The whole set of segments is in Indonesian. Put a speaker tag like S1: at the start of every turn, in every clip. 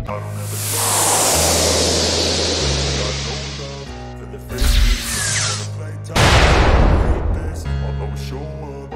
S1: I don't ever slow up. Got no love for the fakeness. Wanna play tough, hate this, I'll always show up.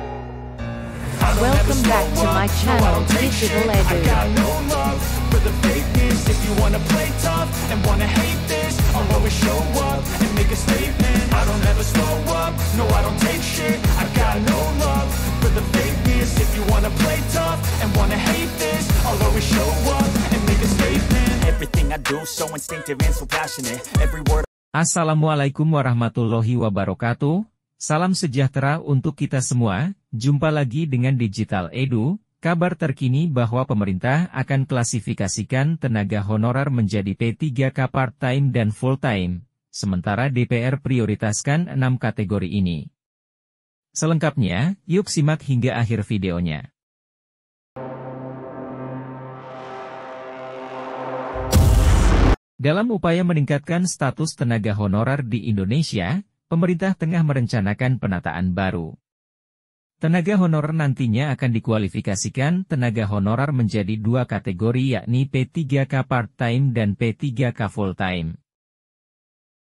S2: Welcome back to my channel, Digital
S3: I
S2: Edu.
S3: got no love for the fakeness. If you wanna play tough and wanna hate this, I'll always show up and make a statement. I don't ever slow up, no I don't take shit. I got no love for the fakeness. If you wanna play tough and wanna hate this, I'll always show up and make a statement. Everything I do so instinctive and so passionate. Every word.
S4: Assalamualaikum warahmatullahi wabarakatuh. Salam sejahtera untuk kita semua. Jumpa lagi dengan Digital Edu. Kabar terkini bahwa pemerintah akan klasifikasikan tenaga honorer menjadi P3K part-time dan full-time, sementara DPR prioritaskan 6 kategori ini. Selengkapnya, yuk simak hingga akhir videonya. Dalam upaya meningkatkan status tenaga honorer di Indonesia, pemerintah tengah merencanakan penataan baru. Tenaga honorer nantinya akan dikualifikasikan tenaga honorer menjadi 2 kategori yakni P3K part-time dan P3K full-time.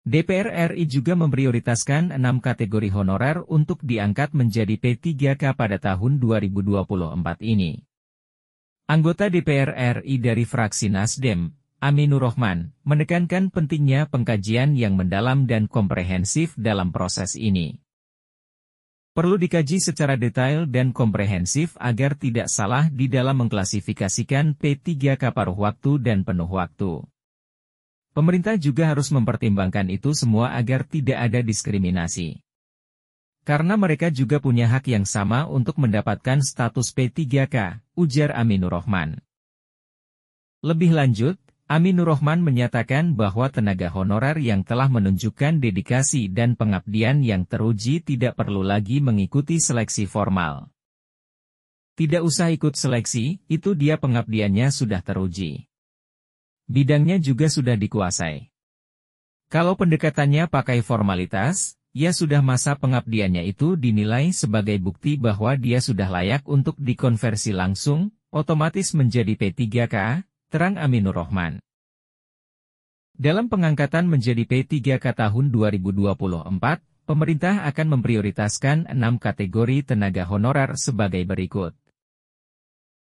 S4: DPR RI juga memprioritaskan 6 kategori honorer untuk diangkat menjadi P3K pada tahun 2024 ini. Anggota DPR RI dari fraksi Nasdem, Aminur Rahman, menekankan pentingnya pengkajian yang mendalam dan komprehensif dalam proses ini. Perlu dikaji secara detail dan komprehensif agar tidak salah di dalam mengklasifikasikan P3K paruh waktu dan penuh waktu. Pemerintah juga harus mempertimbangkan itu semua agar tidak ada diskriminasi. Karena mereka juga punya hak yang sama untuk mendapatkan status P3K, ujar Aminur Rahman. Lebih lanjut, Aminur Rahman menyatakan bahwa tenaga honorer yang telah menunjukkan dedikasi dan pengabdian yang teruji tidak perlu lagi mengikuti seleksi formal. Tidak usah ikut seleksi, itu dia pengabdiannya sudah teruji. Bidangnya juga sudah dikuasai. Kalau pendekatannya pakai formalitas, ya sudah masa pengabdiannya itu dinilai sebagai bukti bahwa dia sudah layak untuk dikonversi langsung, otomatis menjadi P3K, terang Aminur Rahman. Dalam pengangkatan menjadi P3K tahun 2024, pemerintah akan memprioritaskan 6 kategori tenaga honorer sebagai berikut.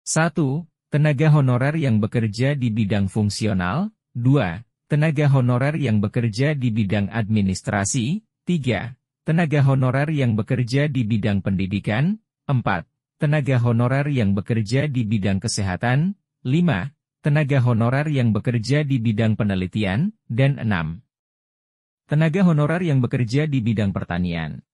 S4: 1. Tenaga honorer yang bekerja di bidang fungsional. 2. Tenaga honorer yang bekerja di bidang administrasi. 3. Tenaga honorer yang bekerja di bidang pendidikan. 4. Tenaga honorer yang bekerja di bidang kesehatan. 5. Tenaga honorer yang bekerja di bidang penelitian, dan 6. Tenaga honorer yang bekerja di bidang pertanian.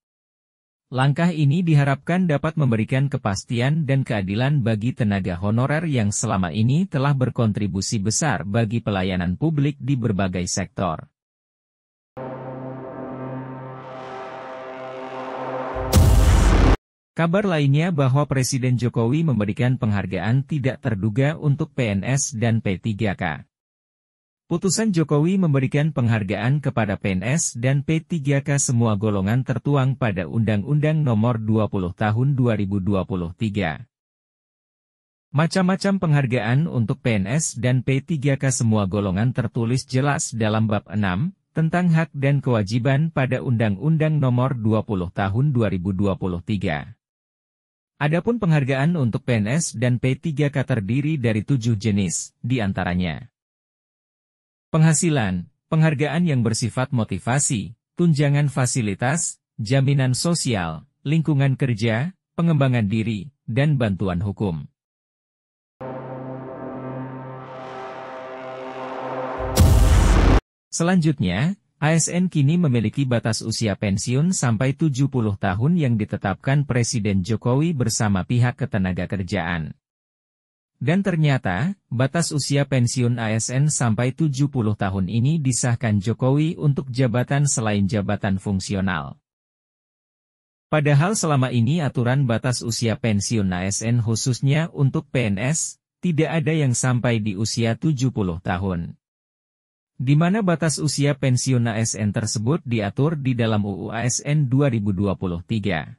S4: Langkah ini diharapkan dapat memberikan kepastian dan keadilan bagi tenaga honorer yang selama ini telah berkontribusi besar bagi pelayanan publik di berbagai sektor. Kabar lainnya bahwa Presiden Jokowi memberikan penghargaan tidak terduga untuk PNS dan P3K. Putusan Jokowi memberikan penghargaan kepada PNS dan P3K semua golongan tertuang pada Undang-Undang Nomor 20 Tahun 2023. Macam-macam penghargaan untuk PNS dan P3K semua golongan tertulis jelas dalam bab 6, tentang hak dan kewajiban pada Undang-Undang Nomor 20 Tahun 2023. Adapun penghargaan untuk PNS dan P3K terdiri dari 7 jenis, di antaranya penghasilan, penghargaan yang bersifat motivasi, tunjangan fasilitas, jaminan sosial, lingkungan kerja, pengembangan diri, dan bantuan hukum. Selanjutnya, ASN kini memiliki batas usia pensiun sampai 70 tahun yang ditetapkan Presiden Jokowi bersama pihak ketenagakerjaan. Dan ternyata, batas usia pensiun ASN sampai 70 tahun ini disahkan Jokowi untuk jabatan selain jabatan fungsional. Padahal selama ini aturan batas usia pensiun ASN khususnya untuk PNS, tidak ada yang sampai di usia 70 tahun. Di mana batas usia pensiun ASN tersebut diatur di dalam UU ASN 2023.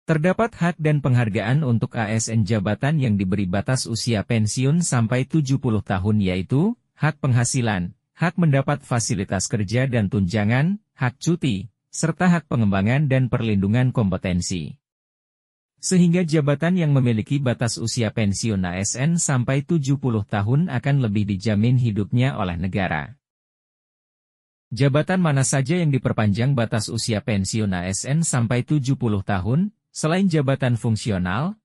S4: Terdapat hak dan penghargaan untuk ASN jabatan yang diberi batas usia pensiun sampai 70 tahun yaitu, hak penghasilan, hak mendapat fasilitas kerja dan tunjangan, hak cuti, serta hak pengembangan dan perlindungan kompetensi. Sehingga jabatan yang memiliki batas usia pensiun ASN sampai 70 tahun akan lebih dijamin hidupnya oleh negara. Jabatan mana saja yang diperpanjang batas usia pensiun ASN sampai 70 tahun, selain jabatan fungsional?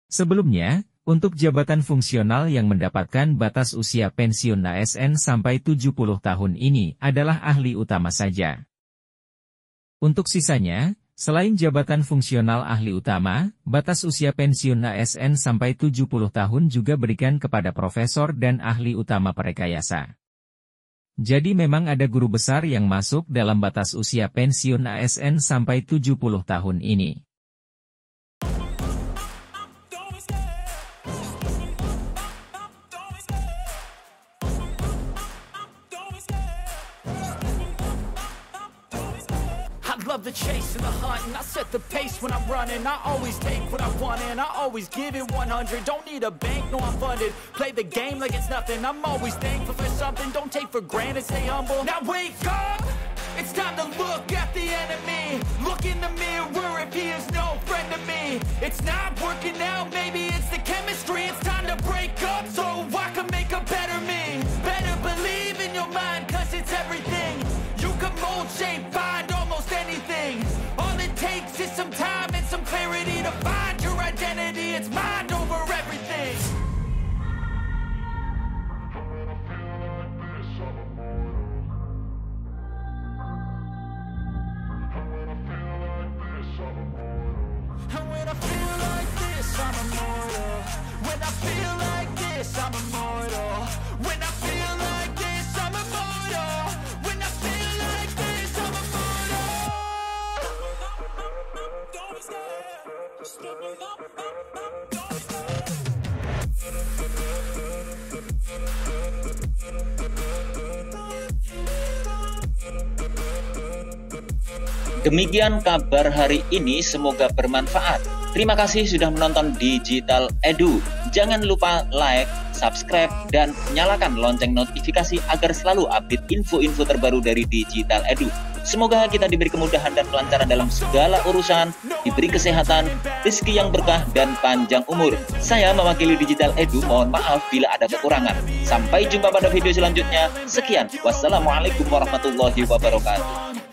S4: Sebelumnya, untuk jabatan fungsional yang mendapatkan batas usia pensiun ASN sampai 70 tahun ini adalah ahli utama saja. Untuk sisanya, selain jabatan fungsional ahli utama, batas usia pensiun ASN sampai 70 tahun juga berikan kepada profesor dan ahli utama perekayasa. Jadi memang ada guru besar yang masuk dalam batas usia pensiun ASN sampai 70 tahun ini.
S3: Love the chase and the hunt, and I set the pace when I'm running. I always take what I want and I always give it 100. Don't need a bank, no I'm funded. Play the game like it's nothing. I'm always thankful for something. Don't take for granted, stay humble. Now wake up, it's time to look at the enemy. Look in the mirror if he is no friend to me. It's not working out, maybe it's the chemistry. It's time to break up so I can make a better me. Better believe in your mind, cause it's everything. You can mold, shape, find almost anything. All it takes is some time and some clarity to find your identity. It's mind over everything. And when I feel like this, I'm immortal. When I feel like this, I'm immortal. When I feel like this, I'm immortal. When I feel like this, I'm immortal. Don't be scared. Just give me up. Don't be scared.
S5: Demikian kabar hari ini, semoga bermanfaat. Terima kasih sudah menonton Digital Edu. Jangan lupa like, subscribe, dan nyalakan lonceng notifikasi agar selalu update info-info terbaru dari Digital Edu. Semoga kita diberi kemudahan dan kelancaran dalam segala urusan, diberi kesehatan, rezeki yang berkah, dan panjang umur. Saya mewakili Digital Edu, mohon maaf bila ada kekurangan. Sampai jumpa pada video selanjutnya. Sekian, wassalamualaikum warahmatullahi wabarakatuh.